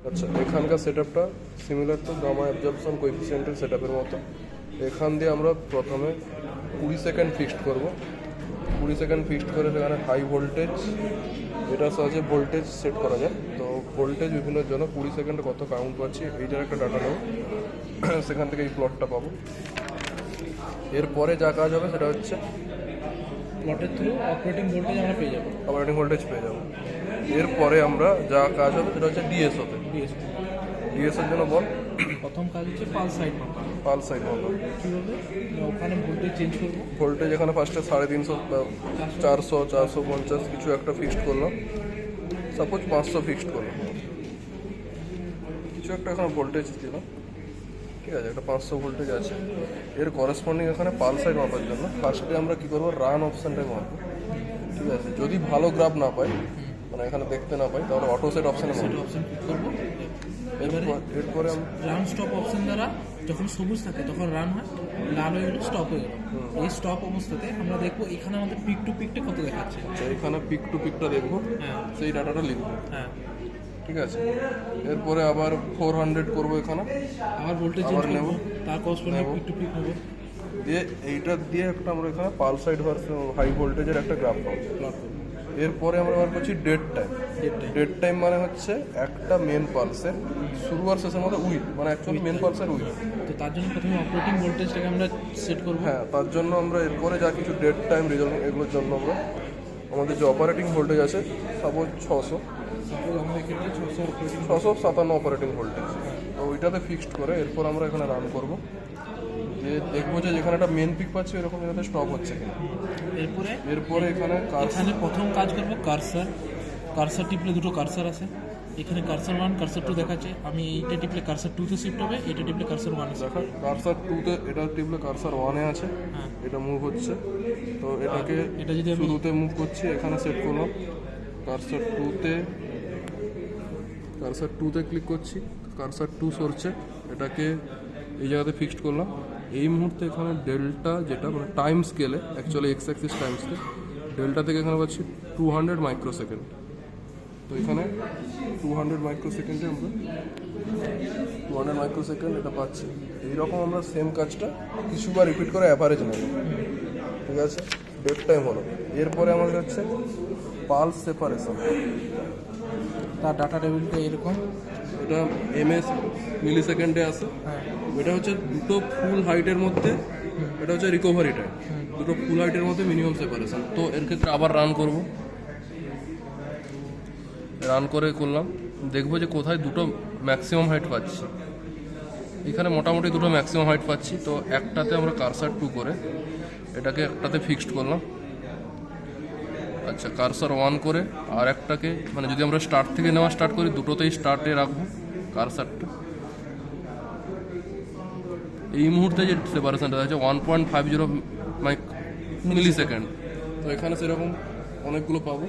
আচ্ছা, এখানকার সেটআপটা similar to gamma absorption কোএফিসিয়েন্টের সেটআপের মতো। এখান দিয়ে আমরা প্রথমে 20 সেকেন্ড ফিক্সড করব। 20 সেকেন্ড ফিক্সড করে সেখানে হাই ভোল্টেজ, এটা সহজে ভোল্টেজ সেট করা যায়। তো ভোল্টেজ বিভিন্নের জন্য 20 সেকেন্ডে কত কাউন্ট পাচ্ছি এইটার একটা ডাটা নেব, সেখান থেকে এই প্লটটা পাবো। এরপরে যা কাজ হবে সেটা হচ্ছে প্লটের থ্রু অপারেটিং ভোল্টেজ আমরা পেয়ে যাবো। অপারেটিং ভোল্টেজ পেয়ে যাবো। এরপরে আমরা যা কাজ হবে সেটা হচ্ছে ডিএসওতে। ডিএসওর জন্য বল, প্রথম কাজ হচ্ছে পালস সাইড মাপা। পালস সাইড মাপা কীভাবে? ওখানে ভোল্টেজ চেঞ্জ করবো। ভোল্টেজ এখানে ফার্স্টে 350, 400, 450 কিছু একটা ফিক্সড করলাম। সাপোজ 500 ফিক্সড করলাম, কিছু একটা এখানে ভোল্টেজ দিলাম। ঠিক আছে, একটা 500 ভোল্টেজ আছে। এর করেসপন্ডিং এখানে পালস সাইড মাপার জন্য ফার্স্টে আমরা কী করবো, রান অপশানটাই মাপবো। ঠিক আছে, যদি ভালো গ্রাফ না পাই, মানে এখানে দেখতে না পাই, তাহলে অটো সেট অপশানে মাপবো। অপশন ক্লিক করবো। এরপরে রান স্টপ অপশন দ্বারা যখন সবুজ থাকে তখন রান হয়, লাল হয়ে গেলে স্টপ হয়ে গেল। এই স্টপ অবস্থাতে আমরা দেখবো এখানে আমাদের পিক টু পিকটা কত দেখাচ্ছে। এখানে পিক টু পিকটা দেখবো, হ্যাঁ সেই ডাটাটা লিখবো। হ্যাঁ, ঠিক আছে, এরপরে আবার 400 করবো এখানে, আবার ভোল্টেজ আবার চেঞ্জ নেব, করবো, তার করেসপন্ডিং নেব। পিক টু পিক নেবো। দিয়ে এইটা দিয়ে একটা আমরা এখানে পালস সাইড ভার্সেস হাই ভোল্টেজের একটা গ্রাফ পাবো। প্লট করবো এরপরে আমরা বার করছি ডেড টাইম। ডেটটা। ডেড টাইম মানে হচ্ছে একটা মেন পালসের শুরু আর শেষের মধ্যে উইথ, মানে অ্যাকচুয়ালি মেন পালসের উইথ। তো তার জন্য প্রথমে অপারেটিং ভোল্টেজটাকে আমরা সেট করবো। হ্যাঁ, তার জন্য আমরা এরপরে যা কিছু ডেড টাইম রেজলভ এগুলোর জন্য আমরা আমাদের যে অপারেটিং ভোল্টেজ আছে সাপোজ 600, সাপোজ আমাদের ক্ষেত্রে 600 অপারেটিং 657 অপারেটিং ভোল্টেজ, তো ওইটাতে ফিক্সড করে এরপর আমরা এখানে রান করব। যে দেখবো যে যেখানে একটা মেন পিক পাচ্ছি এরকম জায়গাতে স্টপ হচ্ছে কিনা। এরপরে এখানে এখানে প্রথম কাজ করবো কার্সার। কার্সার টিপলে দুটো কার্সার আছে, এখানে কার্সার 1 কার্সার 2 দেখাচ্ছে। আমি এইটা টিপলে কার্সার 2 শিফট হবে, এটা টিপলে কার্সার 1 দেখা কার্সার 2তে, এটা টিপলে কার্সার 1-এ আছে, হ্যাঁ। এটা মুভ হচ্ছে। তো এটাকে এটা যদি আমি শুরুতে মুভ করছি, এখানে সেট করলাম কার্সার 2তে ক্লিক করছি, কার্সার 2 সরছে, এটাকে এই জায়গাতে ফিক্সড করলাম। এই মুহূর্তে এখানে ডেল্টা, যেটা মানে টাইম স্কেলে, actually x Axis time scale, delta থেকে এখানে পাচ্ছি 200 মাইক্রোসেকেন্ড। তো এখানে 200 মাইক্রোসেকেন্ডে আমরা 200 মাইক্রোসেকেন্ড এটা পাচ্ছি। এইরকম আমরা সেম কাজটা কিছুবার রিপিট করে অ্যাভারেজ নেব। ঠিক আছে, ডেড টাইম হলো। এরপরে আমাদের হচ্ছে পালস সেপারেশন। তার ডাটা টেবিলটা এরকম। এটা এমএস মিলি সেকেন্ডে আসে। হ্যাঁ এটা হচ্ছে দুটো ফুল হাইটের মধ্যে, এটা হচ্ছে রিকভারি টাইম। দুটো ফুল হাইটের মধ্যে মিনিমাম সেপারেশন। তো এর ক্ষেত্রে আবার রান করব, রান করে করলাম, দেখবো যে কোথায় দুটো ম্যাক্সিমাম হাইট পাচ্ছি। এখানে মোটামুটি দুটো ম্যাক্সিমাম হাইট পাচ্ছি। তো একটাতে আমরা কার্সার 2 করে এটাকে একটাতে ফিক্সড করলাম। আচ্ছা, কার্সার 1 করে আর একটাকে, মানে যদি আমরা স্টার্ট থেকে নেওয়া স্টার্ট করি, দুটোতেই স্টার্টে রাখবো কার্সারটা। এই মুহূর্তে যে সেপারেশনটা আছে 1.50 মিলি সেকেন্ড। তো এখানে সেরকম অনেকগুলো পাবো,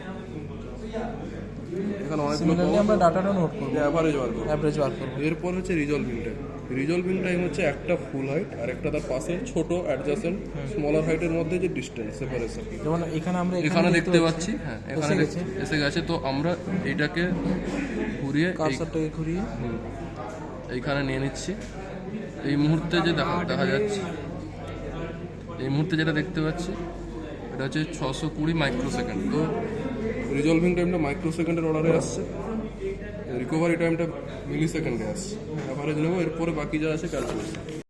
এখানে অনেকগুলো সিমিলারলি আমরা ডাটাটা নোট করবো, অ্যাভারেজ বার করবো। অ্যাভারেজ বার করবো। এরপর হচ্ছে রিজলভিং টাইম। রিজলভিং টাইম হচ্ছে একটা ফুল হাইট আর একটা তার পাশে ছোট অ্যাডজাসেন্ট স্মলার হাইটের মধ্যে যে ডিস্টেন্স সেপারেশন। যেমন এখানে আমরা এখানে দেখতে পাচ্ছি, হ্যাঁ এখানে এসে গেছে। তো আমরা এইটাকে ঘুরিয়ে কার্সারটাকে ঘুরিয়ে এইখানে নিয়ে নিচ্ছি। এই মুহূর্তে যে দেখা যাচ্ছে, এই মুহূর্তে যেটা দেখতে পাচ্ছি এটা হচ্ছে 620 মাইক্রোসেকেন্ড। তো রিজলভিং টাইমটা মাইক্রোসেকেন্ডের অর্ডারে আসছে, রিকভারি টাইমটা মিলি সেকেন্ডে আসছে। অ্যাভারেজ নেবো, এরপরে বাকি যা আছে ক্যালকুলেশন।